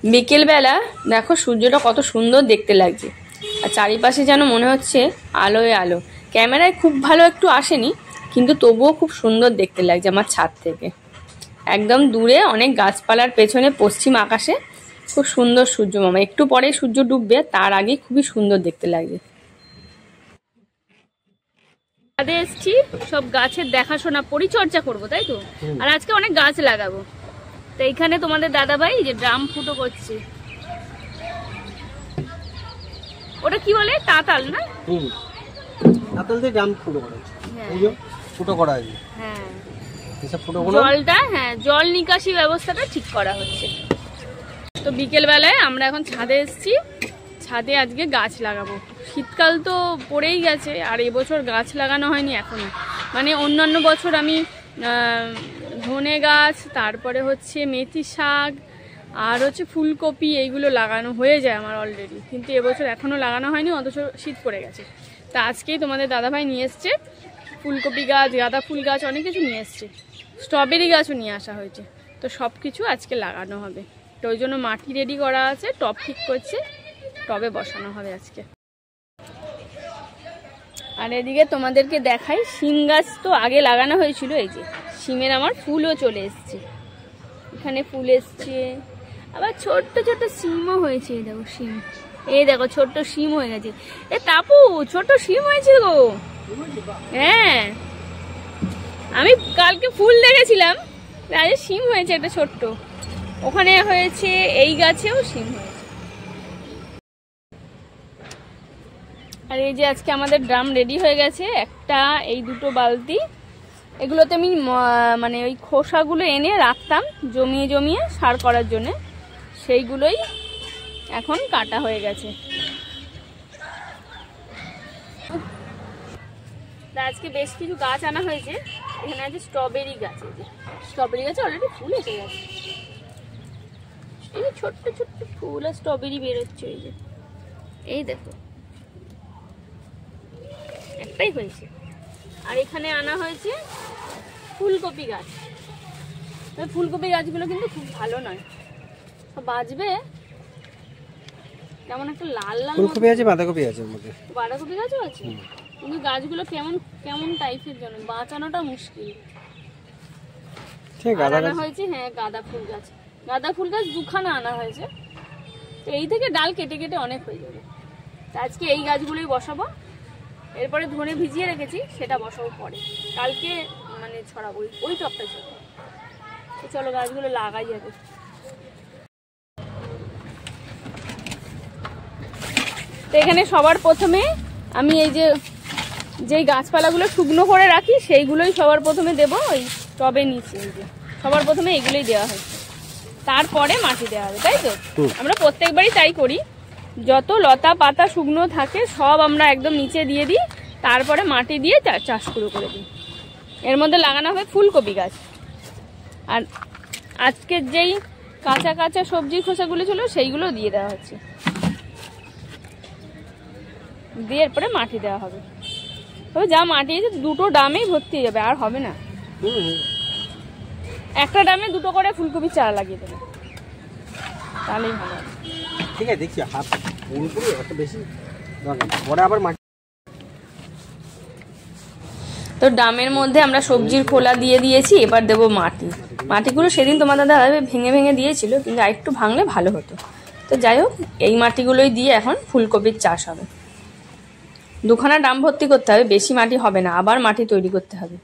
বিকেলবেলা দেখো সূর্যটা কত সুন্দর দেখতে লাগছে, আর চারিপাশে যেন মনে হচ্ছে আলোয় আলো। ক্যামেরায় খুব ভালো একটু আসেনি, কিন্তু তবুও খুব সুন্দর দেখতে লাগছে আমার ছাদ থেকে। একদম দূরে অনেক গাছপালার পেছনে পশ্চিম আকাশে খুব সুন্দর সূর্য মামা। একটু পরে সূর্য ডুববে, তার আগে খুবই সুন্দর দেখতে লাগছে। ছাদে এসছি সব গাছের দেখাশোনা পরিচর্যা করবো, তাই তো। আর আজকে অনেক গাছ লাগাবো। তো এইখানে তোমাদের দাদাভাই যে ড্রাম ফুটো করছে, ওটা কি বলে, তাতাল না? তাতাল দিয়ে ড্রাম ফুটো করা হচ্ছে। এই যে ফুটো করা হয়েছে। হ্যাঁ, এসব ফুটোগুলো জলটা, হ্যাঁ জল নিকাশি ব্যবস্থাটা ঠিক করা হচ্ছে। তো বিকেল বেলায় আমরা এখন ছাদে এসেছি। ছাদে আজকে গাছ লাগাবো। শীতকাল তো পড়েই গেছে, আর এবছর গাছ লাগানো হয়নি এখনো। মানে অন্যান্য বছর আমি ধনে গাছ, তারপরে হচ্ছে মেথি শাক, আর হচ্ছে ফুলকপি, এইগুলো লাগানো হয়ে যায় আমার অলরেডি, কিন্তু এবছর এখনও লাগানো হয়নি, অথচ শীত পড়ে গেছে। তা আজকেই তোমাদের দাদাভাই নিয়ে এসছে ফুলকপি গাছ, গাঁদা ফুল গাছ, অনেক কিছু নিয়ে এসছে। স্ট্রবেরি গাছও নিয়ে আসা হয়েছে। তো সব কিছু আজকে লাগানো হবে। তো ওই জন্য মাটি রেডি করা আছে, টব ঠিক করছে, টবে বসানো হবে আজকে। আর এদিকে তোমাদেরকে দেখাই, শিম গাছ তো আগে লাগানো হয়েছিল। এই যে শিমের আমার ফুলও চলে এসছে, এখানে ফুল এসছে, আবার ছোট্ট ছোট্ট শিমও হয়েছে। এই দেখো শিম, এই দেখো ছোট্ট শিম হয়ে গেছে। এ তাপু, ছোট শিম হয়েছে গো। হ্যাঁ, আমি কালকে ফুল দেখেছিলাম, আজ শিম হয়েছে একটা ছোট্ট। ওখানে হয়েছে, এই গাছেও শিম হয়েছে। আর এই যে আজকে আমাদের ড্রাম রেডি হয়ে গেছে, একটা, এই দুটো বালতি। এগুলোতে আমি মানে ওই খোসাগুলো এনে রাখতাম জমিয়ে জমিয়ে সার করার জন্য, সেইগুলোই এখন কাটা হয়ে গেছে। আজকে বেশ কিছু গাছ আনা হয়েছে। এখানে আছে স্ট্রবেরি গাছ, এই যে স্ট্রবেরি গাছে অলরেডি ফুল এসে গেছে। এই ছোট্ট ছোট্ট ফুল আর স্ট্রবেরি বেরোচ্ছে, এই যে এই দেখো একটাই হয়েছে। আর এখানে আনা হয়েছে ফুলকপি গাছ। ফুলকপি গাছগুলো কিন্তু খুব ভালো নয়, বাজবে। কেমন একটা লাল লাল ফুলকপি আছে, বাঁধাকপি আছে, বাঁধাকপি গাছও আছে, কিন্তু গাছগুলো কেমন কেমন টাইপের জন্য বাঁচানোটা মুশকিল। আনা হয়েছে, হ্যাঁ গাঁদা ফুল গাছ। গাঁদা ফুল গাছ দুখানা আনা হয়েছে। তো এই থেকে ডাল কেটে কেটে অনেক হয়ে যাবে। তো আজকে এই গাছগুলোই বসাবো। এরপরে ধনে ভিজিয়ে রেখেছি, সেটা বসাবো পরে, কালকে মানে ছড়াবো ওই টবটা ছড়াবো। তো চলো গাছগুলো লাগাই যাবে। তো এখানে সবার প্রথমে আমি এই যেই গাছপালাগুলো শুকনো করে রাখি, সেইগুলোই সবার প্রথমে দেবো ওই টবে নিচে। এই যে সবার প্রথমে এগুলোই দেওয়া হয়েছে, তারপরে মাটি দেওয়া হবে, তাই তো। আমরা প্রত্যেকবারই তাই করি, যত লতা পাতা শুকনো থাকে সব আমরা একদম নিচে দিয়ে দিই, তারপরে মাটি দিয়ে চাষ শুরু করে দিই। এর মধ্যে লাগানো হবে ফুলকপি গাছ। আর আজকের যেই কাঁচা কাঁচা সবজির খোসাগুলো ছিল, সেইগুলো দিয়ে দেওয়া হচ্ছে, দিয়ে এরপরে মাটি দেওয়া হবে। তবে যা মাটি আছে দুটো ডামেই ভর্তি হয়ে যাবে, আর হবে না। একটা ডামে দুটো করে ফুলকপির চারা লাগিয়ে দেবে, তাহলেই ভালো হবে। ঠিক আছে, দেখছি হাত ফুলকপি এত বেশি দরকার, পরে আবার মাটি। তো ডামের মধ্যে আমরা সবজির খোলা দিয়ে দিয়েছি, এবার দেবো মাটি। মাটিগুলো সেদিন তোমার দাদা ভেঙে ভেঙে দিয়েছিল, কিন্তু আরেকটু ভাঙলে ভালো হতো। তো যাই হোক, এই মাটিগুলোই দিয়ে এখন ফুলকপির চাষ হবে। দুখানা ডাম ভর্তি করতে হবে, বেশি মাটি হবে না, আবার মাটি তৈরি করতে হবে।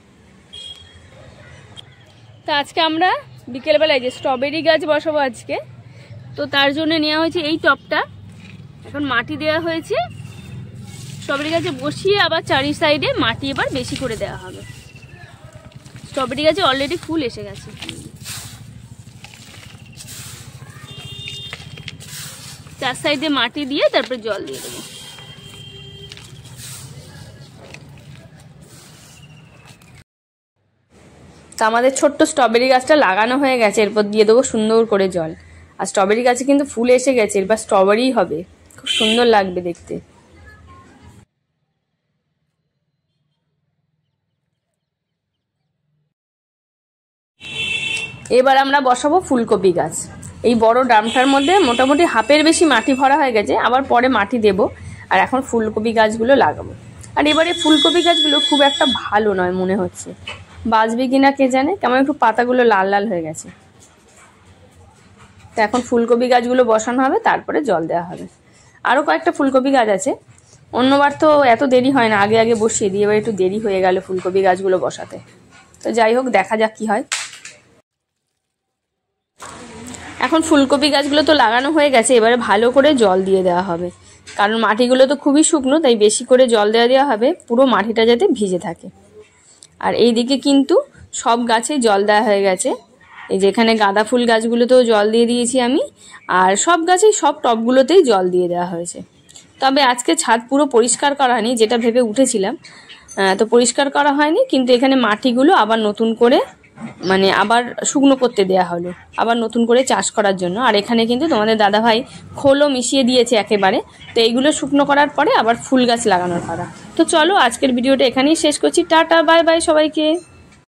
তো আজকে আমরা বিকেলবেলায় যে স্ট্রবেরি গাছ বসাবো আজকে, তো তার জন্য নেওয়া হয়েছে এই টবটা। এখন মাটি দেওয়া হয়েছে, স্ট্রবেরি গাছে বসিয়ে আবার চারি সাইডে মাটি এবার বেশি করে দেওয়া হবে। স্ট্রবেরি গাছে অলরেডি ফুল এসে গেছে। চার সাইডে মাটি দিয়ে তারপরে জল দিয়ে দেবো। তো আমাদের ছোট্ট স্ট্রবেরি গাছটা লাগানো হয়ে গেছে, এরপর দিয়ে দেবো সুন্দর করে জল। আর স্ট্রবেরি গাছে কিন্তু ফুল এসে গেছে, এরপর স্ট্রবেরি হবে, খুব সুন্দর লাগবে দেখতে। এবার আমরা বসাবো ফুলকপি গাছ। এই বড় ড্রামটার মধ্যে মোটামুটি হাফের বেশি মাটি ভরা হয়ে গেছে, আবার পরে মাটি দেব। আর এখন ফুলকপি গাছগুলো লাগাবো। আর এবারে ফুলকপি গাছগুলো খুব একটা ভালো নয় মনে হচ্ছে, বাঁচবে কিনা কে জানে, কেমন একটু পাতাগুলো লাল লাল হয়ে গেছে। তো এখন ফুলকপি গাছগুলো বসানো হবে, তারপরে জল দেওয়া হবে। আরও কয়েকটা ফুলকপি গাছ আছে, অন্যবার তো এত দেরি হয় না, আগে আগে বসিয়ে দিই, এবার একটু দেরি হয়ে গেল ফুলকপি গাছগুলো বসাতে। তো যাই হোক, দেখা যাক কি হয়। এখন ফুলকপি গাছগুলো তো লাগানো হয়ে গেছে, এবারে ভালো করে জল দিয়ে দেওয়া হবে, কারণ মাটিগুলো তো খুবই শুকনো, তাই বেশি করে জল দেওয়া হবে, পুরো মাটিটা যাতে ভিজে থাকে। আর এইদিকে কিন্তু সব গাছে জল দেওয়া হয়ে গেছে, এই যেখানে গাঁদা ফুল গাছগুলোতেও জল দিয়ে দিয়েছি আমি, আর সব গাছেই সব টবগুলোতেই জল দিয়ে দেওয়া হয়েছে। তবে আজকে ছাদ পুরো পরিষ্কার করা হয়নি, যেটা ভেবে উঠেছিলাম, তো পরিষ্কার করা হয়নি, কিন্তু এখানে মাটিগুলো আবার নতুন করে মানে আবার শুকনো করতে দেয়া হলো, আবার নতুন করে চাষ করার জন্য। আর এখানে কিন্তু তোমাদের দাদাভাই খোলও মিশিয়ে দিয়েছে একেবারে, তো এইগুলো শুকনো করার পরে আবার ফুল গাছ লাগানোর কথা। তো চলো আজকের ভিডিওটা এখানেই শেষ করছি, টাটা বাই বাই সবাইকে।